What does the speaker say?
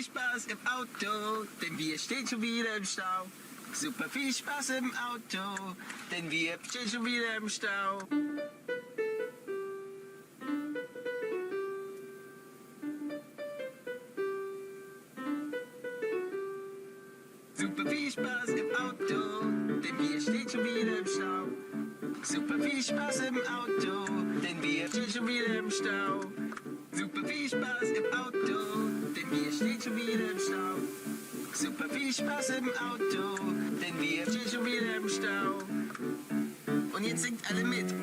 viel Spaß im Auto, denn wir stehen schon wieder im Stau. Super viel Spaß im Auto, denn wir stehen schon wieder im Stau. Super viel Spaß im Auto, denn wir stehen schon wieder im Stau. Super viel Spaß im Auto, denn wir stehen schon wieder im Stau. Super viel Spaß im Auto, denn wir stehen schon wieder im Stau. Super viel Spaß im Auto, denn wir stehen schon wieder im Stau. Und jetzt singt alle mit.